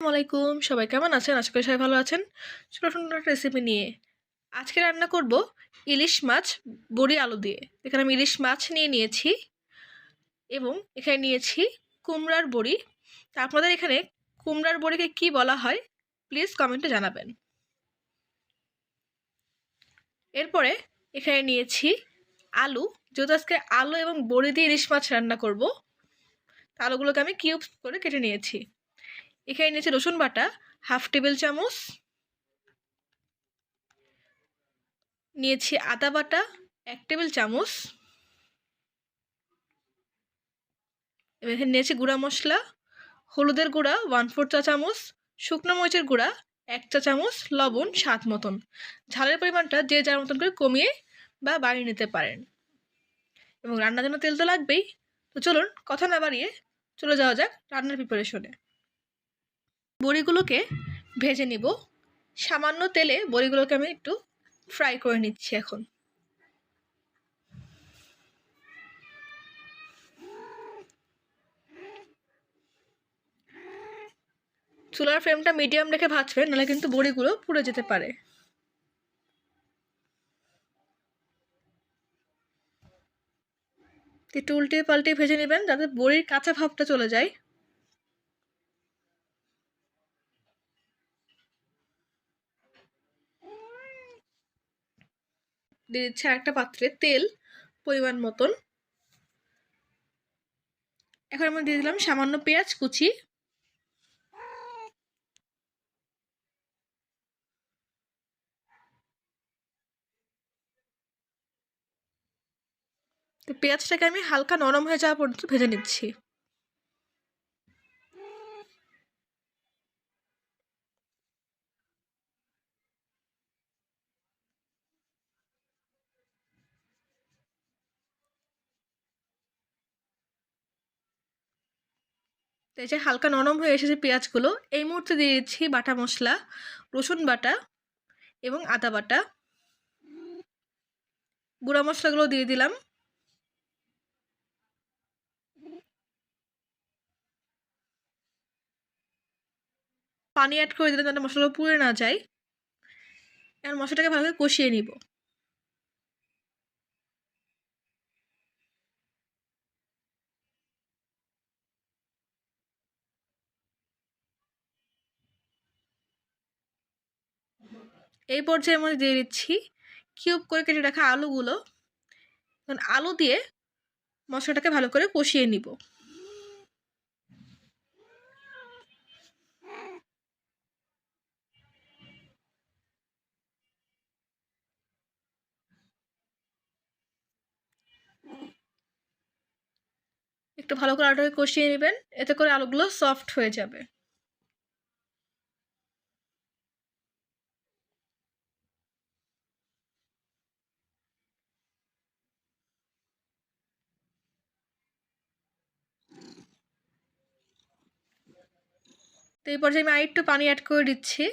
আসসালামু আলাইকুম, সবাই কেমন আছেন? আশা করি সবাই ভালো আছেন। ছোট সুন্দর একটা রেসিপি নিয়ে আজকে রান্না করব ইলিশ মাছ বড়ি আলু দিয়ে। এখানে আমি ইলিশ মাছ নিয়েছি এবং এখানে নিয়েছি কুমড়ার বড়ি। তা আপনাদের এখানে কুমড়ার বড়িকে কি বলা হয় প্লিজ কমেন্টে জানাবেন। এরপরে এখানে নিয়েছি আলু, যেহেতু আজকে আলু এবং বড়ি দিয়ে ইলিশ মাছ রান্না করব, আলুগুলোকে আমি কিউব করে কেটে নিয়েছি। এখানে নিয়েছি রসুন বাটা হাফ টেবিল চামচ, নিয়েছি আদা বাটা 1 টেবিল চামচ, এখানে নিয়েছি গুঁড়া মশলা, হলুদের গুঁড়া 1/4 চা চামচ, শুকনো মরিচের গুঁড়া 1 চা চামচ, লবণ স্বাদ মতন। ঝালের পরিমাণটা যে যার মতন করে কমিয়ে বা বাড়িয়ে নিতে পারেন। এবং রান্নার জন্য তেল তো লাগবেই। তো চলুন কথা না বাড়িয়ে চলে যাওয়া যাক রান্নার প্রিপারেশনে। বড়িগুলোকে ভেজে নিব। সামান্য তেলে বড়িগুলোকে আমি একটু ফ্রাই করে নিচ্ছি। এখন চুলার ফ্লেমটা মিডিয়াম রেখে ভাজবেন, নাহলে কিন্তু বড়িগুলো পুড়ে যেতে পারে। একটু উল্টে পাল্টে ভেজে নেবেন যাতে বড়ির কাঁচা ভাবটা চলে যায়। দিয়ে দিচ্ছি আরেকটা পাত্রে তেল পরিমাণ মতন। এখন আমি দিয়ে দিলাম সামান্য পেঁয়াজ কুচি, তো পেঁয়াজটাকে আমি হালকা নরম হয়ে যাওয়া পর্যন্ত ভেজে নিচ্ছি। তো এই যে হালকা নরম হয়ে এসেছে পেঁয়াজগুলো, এই মুহূর্তে দিয়ে দিচ্ছি বাটা মশলা, রসুন বাটা এবং আদা বাটা। গুঁড়া মশলাগুলো দিয়ে দিলাম। পানি অ্যাড করে দিলাম যাতে মশলাগুলো পুড়ে না যায়। এখন মশলাটাকে ভালো করে কষিয়ে নিব। এই পর্যায়ে মধ্যে দিয়ে দিচ্ছি কিউব করে কেটে রাখা আলুগুলো। এখন আলু দিয়ে মশলাটাকে ভালো করে কষিয়ে নিব। একটু ভালো করে আলুটাকে কষিয়ে নেবেন, এতে করে আলুগুলো সফট হয়ে যাবে। তো এই পর্যায়ে আমি আরেকটু পানি অ্যাড করে দিচ্ছি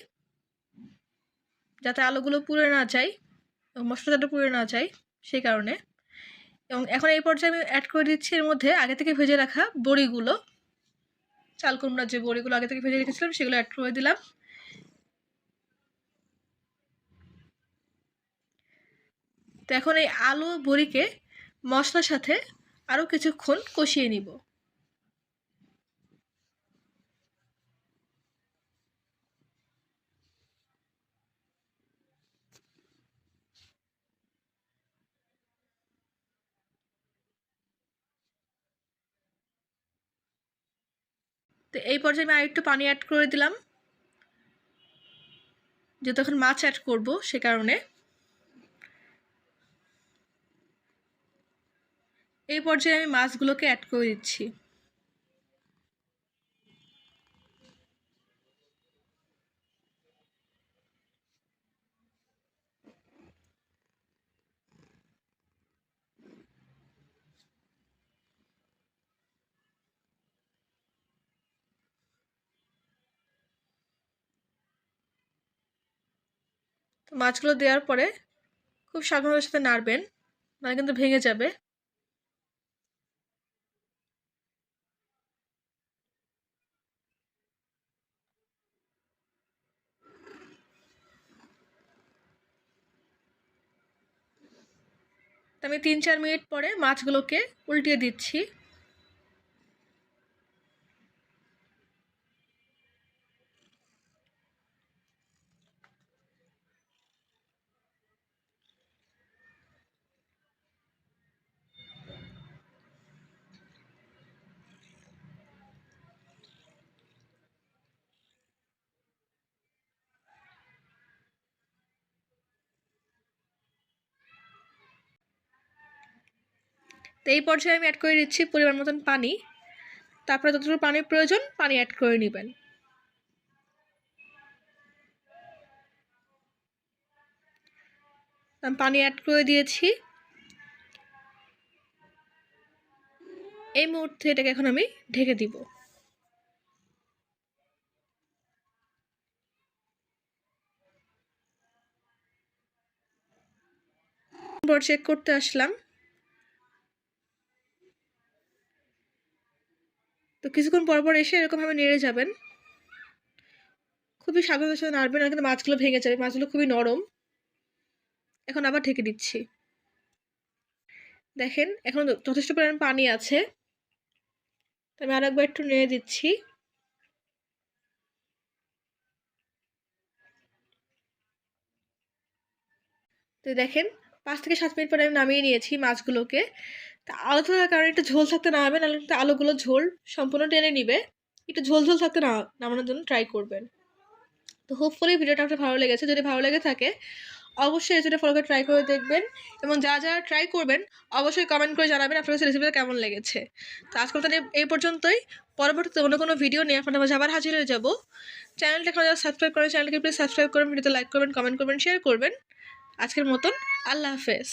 যাতে আলুগুলো পুড়ে না যায় এবং মশলা যাতে পুড়ে না যায় সেই কারণে। এবং এখন এই পর্যায়ে আমি অ্যাড করে দিচ্ছি এর মধ্যে আগে থেকে ভেজে রাখা বড়িগুলো। চাল কুমড়ার যে বড়িগুলো আগে থেকে ভেজে রেখেছিলাম সেগুলো অ্যাড করে দিলাম। তো এখন এই আলু বড়িকে মশলার সাথে আরও কিছুক্ষণ কষিয়ে নিব। তো এই পর্যায়ে আমি আরেকটু পানি অ্যাড করে দিলাম, যেহেতু এখন মাছ অ্যাড করব সে কারণে। এই পর্যায়ে আমি মাছগুলোকে অ্যাড করে দিচ্ছি। তো মাছগুলো দেওয়ার পরে খুব সাবধানতার সাথে নাড়বেন, নাহলে কিন্তু ভেঙে যাবে। আমি 3-4 মিনিট পরে মাছগুলোকে উল্টিয়ে দিচ্ছি। তো এই পর্যায়ে আমি অ্যাড করে দিচ্ছি পরিমাণ মতন পানি। তারপরে যতটুকু পানির প্রয়োজন পানি অ্যাড করে নেবেন। আমি পানি অ্যাড করে দিয়েছি। এই মুহূর্তে এটাকে এখন আমি ঢেকে দিব। চেক করতে আসলাম। তো কিছুক্ষণ পর পর এসে এরকমভাবে নেড়ে যাবেন। খুবই সাবধানের সাথে নাড়বেন, না কিন্তু মাছগুলো ভেঙে যাবে। মাছগুলো খুবই নরম। এখন আবার ঢেকে দিচ্ছি। দেখেন এখন যথেষ্ট পরিমাণ পানি আছে। আমি আর একবার একটু নেড়ে দিচ্ছি। তো দেখেন 5 থেকে 7 মিনিট পরে আমি নামিয়ে নিয়েছি মাছগুলোকে। তা আলু থাকার কারণে একটু ঝোল থাকতে নামাবেন, নাহলে কিন্তু আলুগুলো ঝোল সম্পূর্ণ টেনে নিবে। একটু ঝোল ঝোল থাকতে নামানোর জন্য ট্রাই করবেন। তো হোপফুলি ভিডিওটা আপনার ভালো লেগেছে। যদি ভালো লেগে থাকে অবশ্যই রেসিপিটা ফলো করে ট্রাই করে দেখবেন, এবং যারা ট্রাই করবেন অবশ্যই কমেন্ট করে জানাবেন আপনার কাছে রেসিপিটা কেমন লেগেছে। তো আজকের মতো এই পর্যন্তই। পরবর্তীতে অন্য কোনো ভিডিও নিয়ে আপনাদের মাঝে আবার হাজির হয়ে যাব। চ্যানেলটা এখন যারা সাবস্ক্রাইব করেন চ্যানেলকে প্লিজ সাবস্ক্রাইব করবেন, ভিডিওতে লাইক করবেন, কমেন্ট করবেন, শেয়ার করবেন। আজকের মতন আল্লাহ হাফেজ।